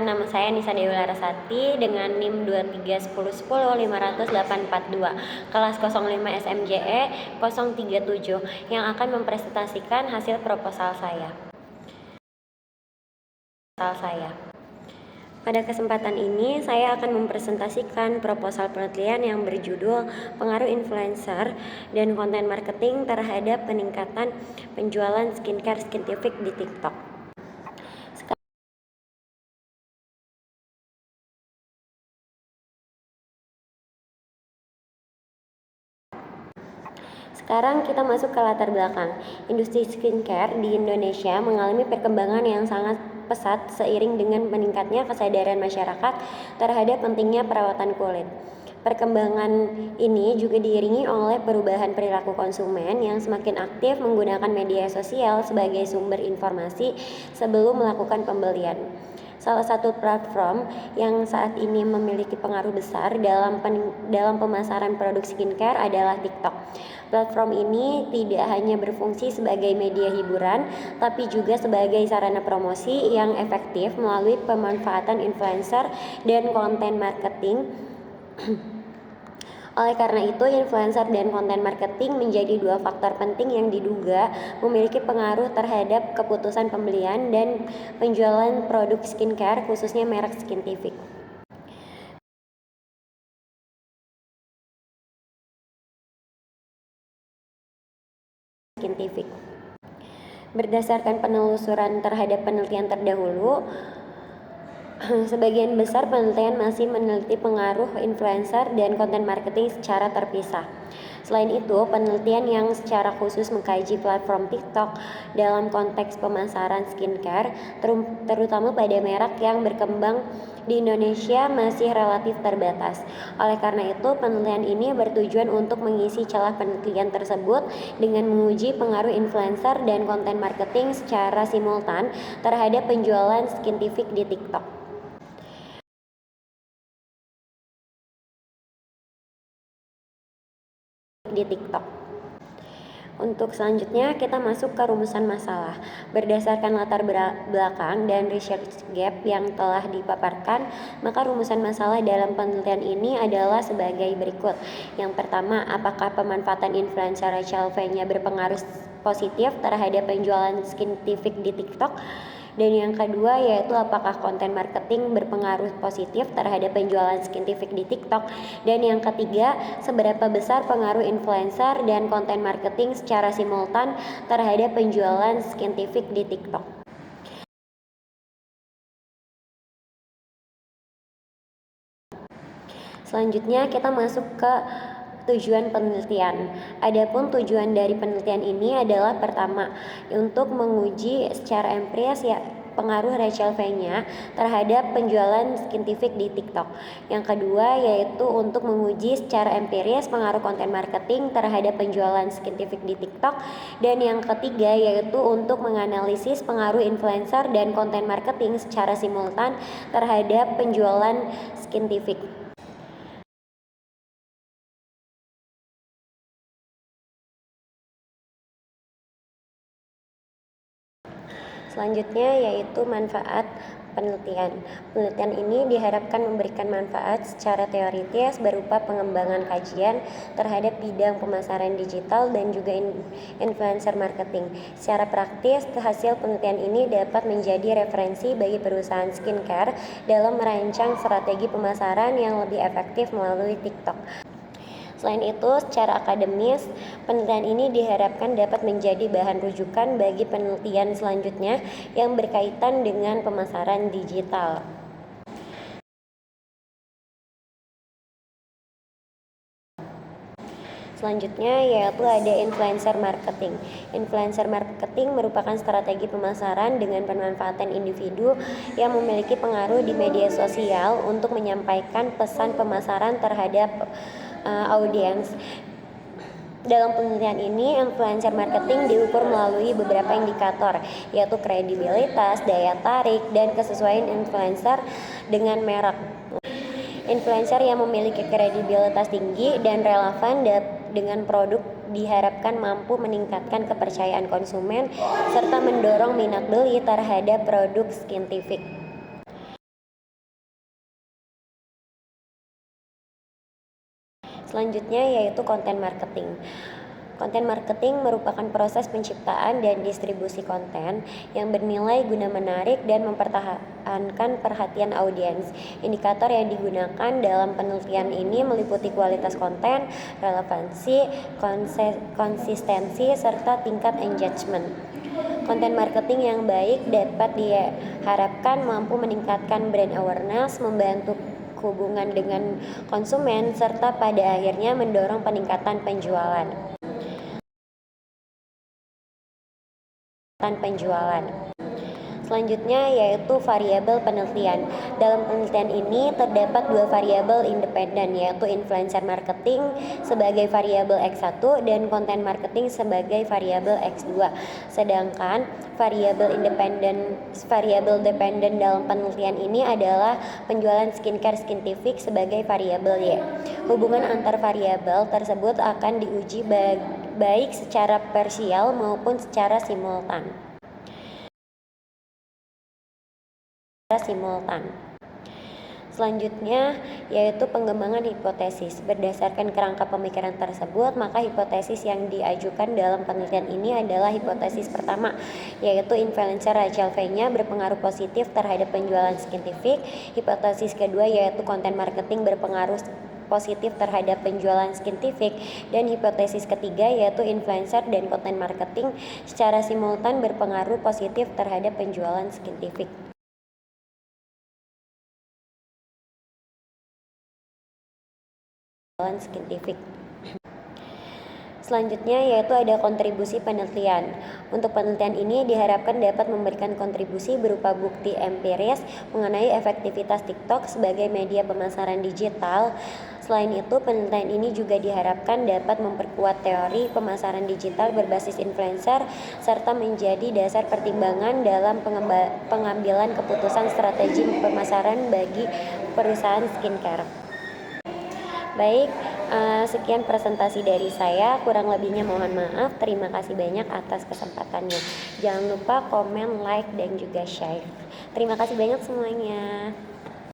nama saya Nisa Dewi Larasati dengan NIM 23101050842 kelas 05 SMJE 037 yang akan mempresentasikan hasil proposal saya. Pada kesempatan ini, saya akan mempresentasikan proposal penelitian yang berjudul Pengaruh Influencer dan Konten Marketing terhadap Peningkatan Penjualan Skincare Scientific di TikTok. Sekarang kita masuk ke latar belakang. Industri skincare di Indonesia mengalami perkembangan yang sangat pesat seiring dengan meningkatnya kesadaran masyarakat terhadap pentingnya perawatan kulit. Perkembangan ini juga diiringi oleh perubahan perilaku konsumen yang semakin aktif menggunakan media sosial sebagai sumber informasi sebelum melakukan pembelian. Salah satu platform yang saat ini memiliki pengaruh besar dalam pemasaran produk skincare adalah TikTok. Platform ini tidak hanya berfungsi sebagai media hiburan, tapi juga sebagai sarana promosi yang efektif melalui pemanfaatan influencer dan konten marketing. Oleh karena itu, influencer dan konten marketing menjadi dua faktor penting yang diduga memiliki pengaruh terhadap keputusan pembelian dan penjualan produk skincare, khususnya merek Scientific. Berdasarkan penelusuran terhadap penelitian terdahulu, sebagian besar penelitian masih meneliti pengaruh influencer dan konten marketing secara terpisah. Selain itu, penelitian yang secara khusus mengkaji platform TikTok dalam konteks pemasaran skincare, terutama pada merek yang berkembang di Indonesia, masih relatif terbatas. Oleh karena itu, penelitian ini bertujuan untuk mengisi celah penelitian tersebut dengan menguji pengaruh influencer dan konten marketing secara simultan terhadap penjualan Scientific di TikTok. Untuk selanjutnya kita masuk ke rumusan masalah. Berdasarkan latar belakang dan research gap yang telah dipaparkan, maka rumusan masalah dalam penelitian ini adalah sebagai berikut. Yang pertama, apakah pemanfaatan influencer Rachel V-nya berpengaruh positif terhadap penjualan Scientific di TikTok? Dan yang kedua yaitu apakah konten marketing berpengaruh positif terhadap penjualan Scientific di TikTok. Dan yang ketiga, seberapa besar pengaruh influencer dan konten marketing secara simultan terhadap penjualan Scientific di TikTok. Selanjutnya kita masuk ke tujuan penelitian. Adapun tujuan dari penelitian ini adalah pertama, untuk menguji secara empiris pengaruh Rachel V-nya terhadap penjualan Scientific di TikTok. Yang kedua yaitu untuk menguji secara empiris pengaruh konten marketing terhadap penjualan Scientific di TikTok. Dan yang ketiga yaitu untuk menganalisis pengaruh influencer dan konten marketing secara simultan terhadap penjualan Scientific. Selanjutnya yaitu manfaat penelitian. Penelitian ini diharapkan memberikan manfaat secara teoritis berupa pengembangan kajian terhadap bidang pemasaran digital dan juga influencer marketing. Secara praktis, hasil penelitian ini dapat menjadi referensi bagi perusahaan skincare dalam merancang strategi pemasaran yang lebih efektif melalui TikTok. Selain itu, secara akademis, penelitian ini diharapkan dapat menjadi bahan rujukan bagi penelitian selanjutnya yang berkaitan dengan pemasaran digital. Selanjutnya yaitu ada influencer marketing. Influencer marketing merupakan strategi pemasaran dengan pemanfaatan individu yang memiliki pengaruh di media sosial untuk menyampaikan pesan pemasaran terhadap audiens. Dalam penelitian ini, influencer marketing diukur melalui beberapa indikator, yaitu kredibilitas, daya tarik, dan kesesuaian influencer dengan merek. Influencer yang memiliki kredibilitas tinggi dan relevan dengan produk diharapkan mampu meningkatkan kepercayaan konsumen serta mendorong minat beli terhadap produk Scientific. Selanjutnya yaitu konten marketing. Konten marketing merupakan proses penciptaan dan distribusi konten yang bernilai guna menarik dan mempertahankan perhatian audiens. Indikator yang digunakan dalam penelitian ini meliputi kualitas konten, relevansi, konsistensi, serta tingkat engagement. Konten marketing yang baik dapat diharapkan mampu meningkatkan brand awareness, membantu hubungan dengan konsumen, serta pada akhirnya mendorong peningkatan penjualan. Selanjutnya yaitu variabel penelitian. Dalam penelitian ini terdapat dua variabel independen, yaitu influencer marketing sebagai variabel X1 dan konten marketing sebagai variabel X2. Sedangkan variabel dependen dalam penelitian ini adalah penjualan skincare Skintific sebagai variabel Y. Hubungan antar variabel tersebut akan diuji baik secara parsial maupun secara simultan. Selanjutnya yaitu pengembangan hipotesis. Berdasarkan kerangka pemikiran tersebut, maka hipotesis yang diajukan dalam penelitian ini adalah hipotesis pertama, yaitu influencer Rachel V-nya berpengaruh positif terhadap penjualan Skintific. Hipotesis kedua yaitu konten marketing berpengaruh positif terhadap penjualan Skintific, dan hipotesis ketiga yaitu influencer dan konten marketing secara simultan berpengaruh positif terhadap penjualan Skintific. Selanjutnya yaitu ada kontribusi penelitian. Untuk penelitian ini diharapkan dapat memberikan kontribusi berupa bukti empiris mengenai efektivitas TikTok sebagai media pemasaran digital. Selain itu, penelitian ini juga diharapkan dapat memperkuat teori pemasaran digital berbasis influencer serta menjadi dasar pertimbangan dalam pengambilan keputusan strategi pemasaran bagi perusahaan skincare. Baik, sekian presentasi dari saya, kurang lebihnya mohon maaf. Terima kasih banyak atas kesempatannya. Jangan lupa komen, like, dan juga share. Terima kasih banyak semuanya.